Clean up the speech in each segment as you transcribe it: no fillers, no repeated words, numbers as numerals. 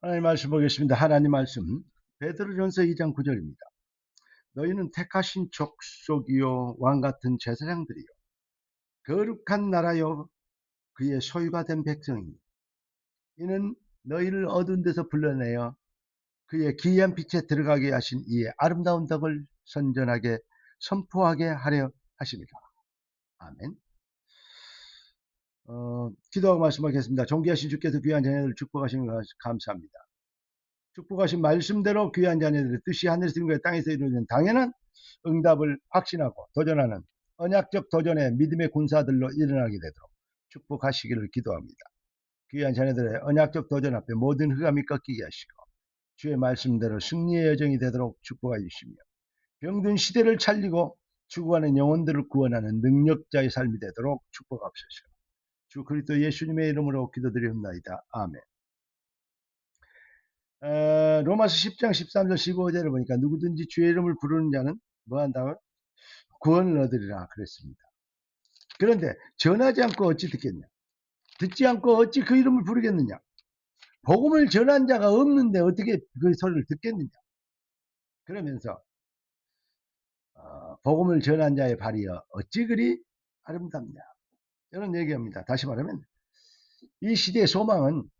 하나님 말씀 보겠습니다. 하나님 말씀 베드로전서 2장 9절입니다. 너희는 택하신 족속이요 왕같은 제사장들이요 거룩한 나라요 그의 소유가 된 백성이니 이는 너희를 어두운 데서 불러내어 그의 기이한 빛에 들어가게 하신 이의 아름다운 덕을 선전하게 선포하게 하려 하십니다. 아멘. 기도하고 말씀하겠습니다. 존귀하신 주께서 귀한 자녀들을 축복하시는 것 감사합니다. 축복하신 말씀대로 귀한 자녀들의 뜻이 하늘에서 이룬 땅에서 이루어지는 당연한 응답을 확신하고 도전하는 언약적 도전의 믿음의 군사들로 일어나게 되도록 축복하시기를 기도합니다. 귀한 자녀들의 언약적 도전 앞에 모든 흑암이 꺾이게 하시고 주의 말씀대로 승리의 여정이 되도록 축복해 주시며 병든 시대를 살리고 죽어가는 영혼들을 구원하는 능력자의 삶이 되도록 축복하옵소서. 주 그리스도 예수님의 이름으로 기도드리옵나이다. 아멘. 로마서 10장 13절 15절을 보니까 누구든지 주의 이름을 부르는 자는 뭐 한다고? 구원을 얻으리라 그랬습니다. 그런데 전하지 않고 어찌 듣겠냐? 듣지 않고 어찌 그 이름을 부르겠느냐? 복음을 전한 자가 없는데 어떻게 그 소리를 듣겠느냐? 그러면서 복음을 전한 자의 발이여 어찌 그리 아름답냐? 이런 얘기합니다. 다시 말하면 이 시대의 소망은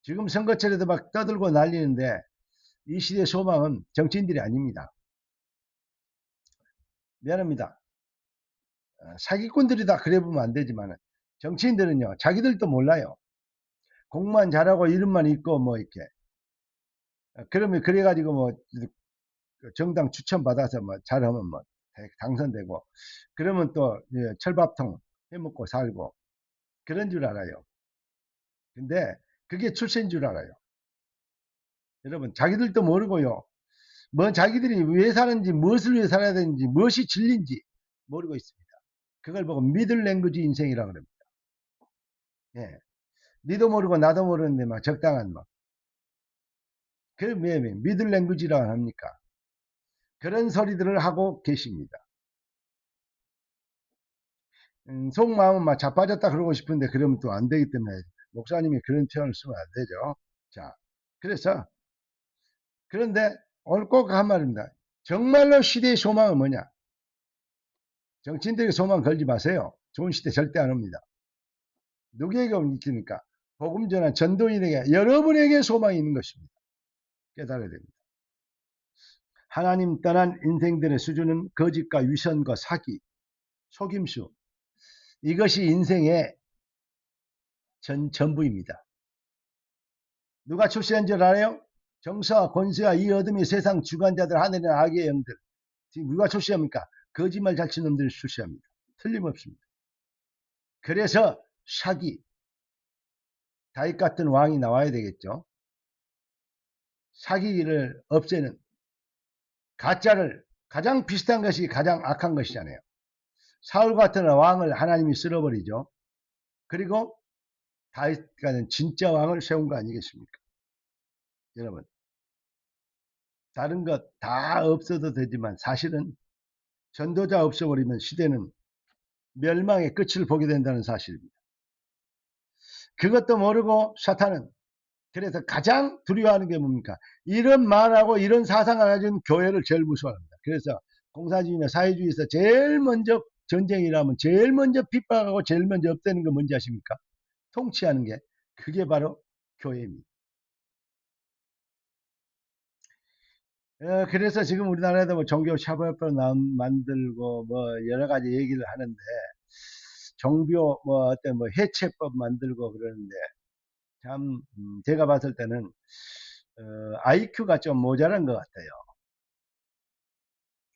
지금 선거철에도 막 떠들고 난리는데 이 시대의 소망은 정치인들이 아닙니다. 미안합니다. 사기꾼들이 다 그래 보면 안 되지만 정치인들은요 자기들도 몰라요. 공만 잘하고 이름만 있고 뭐 이렇게 그러면 그래가지고 뭐 정당 추천 받아서 뭐 잘하면 뭐 당선되고 그러면 또 철밥통 해먹고 살고 그런 줄 알아요. 근데 그게 출세인 줄 알아요. 여러분 자기들도 모르고요. 뭐 자기들이 왜 사는지 무엇을 위해 살아야 되는지 무엇이 진리인지 모르고 있습니다. 그걸 보고 미들 랭귀지 인생이라고 그럽니다. 예. 니도 모르고 나도 모르는데 막 적당한 막 그 왜 미들 랭귀지라고 합니까? 그런 소리들을 하고 계십니다. 속마음은 막 자빠졌다 그러고 싶은데 그러면 또 안 되기 때문에 목사님이 그런 표현을 쓰면 안 되죠. 자, 그래서 그런데 오늘 꼭 한 말입니다. 정말로 시대의 소망은 뭐냐? 정치인들에게 소망 걸지 마세요. 좋은 시대 절대 안 옵니다. 누구에게 옵니까? 복음 전한 전도인에게 여러분에게 소망이 있는 것입니다. 깨달아야 됩니다. 하나님 떠난 인생들의 수준은 거짓과 위선과 사기, 속임수 이것이 인생의 전부입니다. 누가 출세한 줄 알아요? 정사와 권세와 이 어둠의 세상 주관자들 하늘의 악의 영들 지금 누가 출세합니까? 거짓말 잘친 놈들이 출세합니다. 틀림없습니다. 그래서 사기 다윗 같은 왕이 나와야 되겠죠. 사기를 없애는 가짜를 가장 비슷한 것이 가장 악한 것이잖아요. 사울 같은 왕을 하나님이 쓸어버리죠. 그리고 다윗 같은 진짜 왕을 세운 거 아니겠습니까? 여러분 다른 것 다 없어도 되지만 사실은 전도자 없어버리면 시대는 멸망의 끝을 보게 된다는 사실입니다. 그것도 모르고 사탄은 그래서 가장 두려워하는 게 뭡니까? 이런 말하고 이런 사상을 가진 교회를 제일 무서워합니다. 그래서 공산주의나 사회주의에서 제일 먼저 전쟁이라면 제일 먼저 핍박하고 제일 먼저 없애는 게 뭔지 아십니까? 통치하는 게 그게 바로 교회입니다. 그래서 지금 우리나라에도 뭐 종교샤벌법 만들고 뭐 여러 가지 얘기를 하는데 종교 뭐 어떤 뭐 해체법 만들고 그러는데 참 제가 봤을 때는 IQ가 좀 모자란 것 같아요.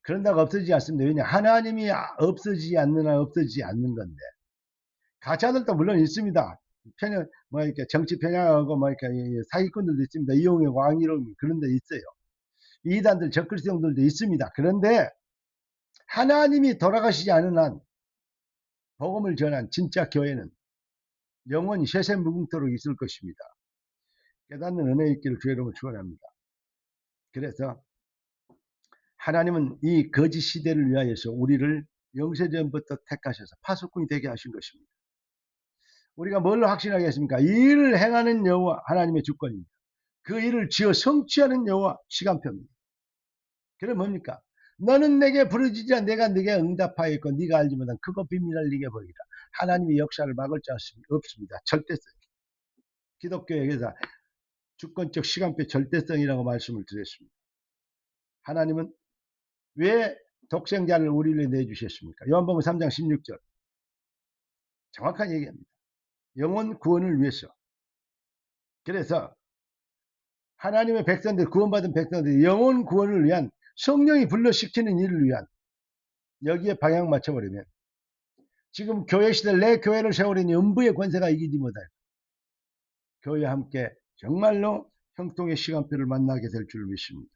그런다고 없어지지 않습니다. 왜냐 하나님이 없어지지 않는 한 없어지지 않는 건데 가짜들도 물론 있습니다. 편향 뭐 이렇게 정치 편향하고 뭐 이렇게 사기꾼들도 있습니다. 이용의 왕이론 그런 데 있어요. 이단들 적그리스도들도 있습니다. 그런데 하나님이 돌아가시지 않은 한 복음을 전한 진짜 교회는 영원히 쇠쇠무궁토록 있을 것입니다. 깨닫는 은혜 있기를 주의 이름으로 축원합니다. 그래서 하나님은 이 거짓 시대를 위하여서 우리를 영세전부터 택하셔서 파수꾼이 되게 하신 것입니다. 우리가 뭘로 확신하겠습니까? 이 일을 행하는 여호와 하나님의 주권입니다. 그 일을 지어 성취하는 여호와 시간표입니다. 그럼 뭡니까? 너는 내게 부르짖으라 내가 네게 응답하였고 네가 알지 못한 크고 비밀을 네게 보이라. 하나님의 역사를 막을 자 없습니다. 절대성. 기독교에서 주권적 시간표 절대성이라고 말씀을 드렸습니다. 하나님은 왜 독생자를 우리를 내주셨습니까? 요한복음 3장 16절 정확한 얘기합니다. 영혼 구원을 위해서. 그래서 하나님의 백성들, 구원받은 백성들 영혼 구원을 위한 성령이 불러시키는 일을 위한 여기에 방향 맞춰버리면 지금 교회 시대 내 교회를 세우려니 음부의 권세가 이기지 못할 교회와 함께 정말로 형통의 시간표를 만나게 될 줄 믿습니다.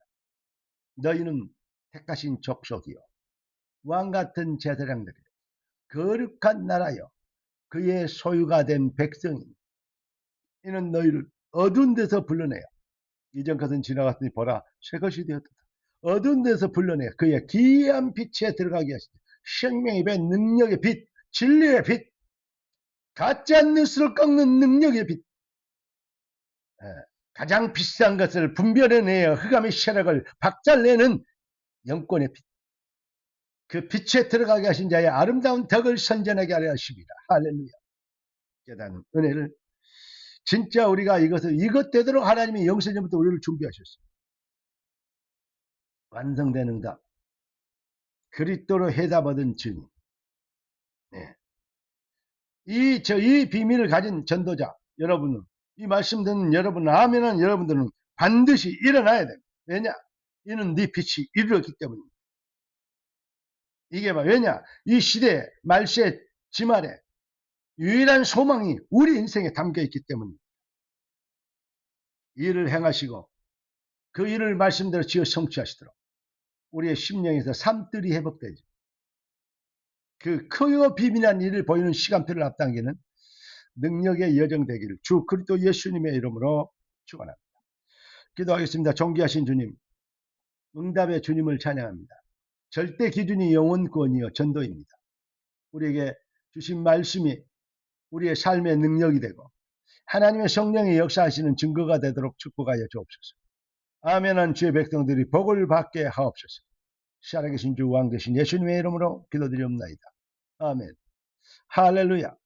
너희는 택하신 족속이요 왕같은 제사장들이요 거룩한 나라요 그의 소유가 된 백성이 이는 너희를 어두운 데서 불러내요. 이전 것은 지나갔으니 보라 새 것이 되었다. 어두운 데서 불러내 그의 기이한 빛에 들어가게 하시되 생명의 빛, 능력의 빛, 진리의 빛, 가짜 뉴스를 꺾는 능력의 빛, 가장 비싼 것을 분별해내어 흑암의 세력을 박살내는 영권의 빛, 그 빛에 들어가게 하신 자의 아름다운 덕을 선전하게 하려 하십니다. 할렐루야. 깨닫는 은혜를 진짜 우리가 이것 되도록 하나님이 영세전부터 우리를 준비하셨어요. 완성된 응답, 그리스도로 해답 얻은 증인. 네. 이 비밀을 가진 전도자 여러분은 이 말씀 듣는 여러분 아멘은 여러분들은 반드시 일어나야 됩니다. 왜냐? 이는 네 빛이 이르렀기 때문입니다. 이게 봐. 왜냐? 이 시대 말세 지말에 유일한 소망이 우리 인생에 담겨 있기 때문입니다. 일을 행하시고 그 일을 말씀대로 지어 성취하시도록 우리의 심령에서 삶들이 회복되죠. 그 크고 비밀한 일을 보이는 시간표를 앞당기는 능력의 여정 되기를 주 그리스도 예수님의 이름으로 축원합니다. 기도하겠습니다. 존귀하신 주님, 응답의 주님을 찬양합니다. 절대 기준이 영혼권이요 전도입니다. 우리에게 주신 말씀이 우리의 삶의 능력이 되고 하나님의 성령의 역사하시는 증거가 되도록 축복하여 주옵소서. 아멘한 주의 백성들이 복을 받게 하옵소서. 살아계신 주 왕 되신 예수님의 이름으로 기도드리옵나이다. 아멘. 할렐루야.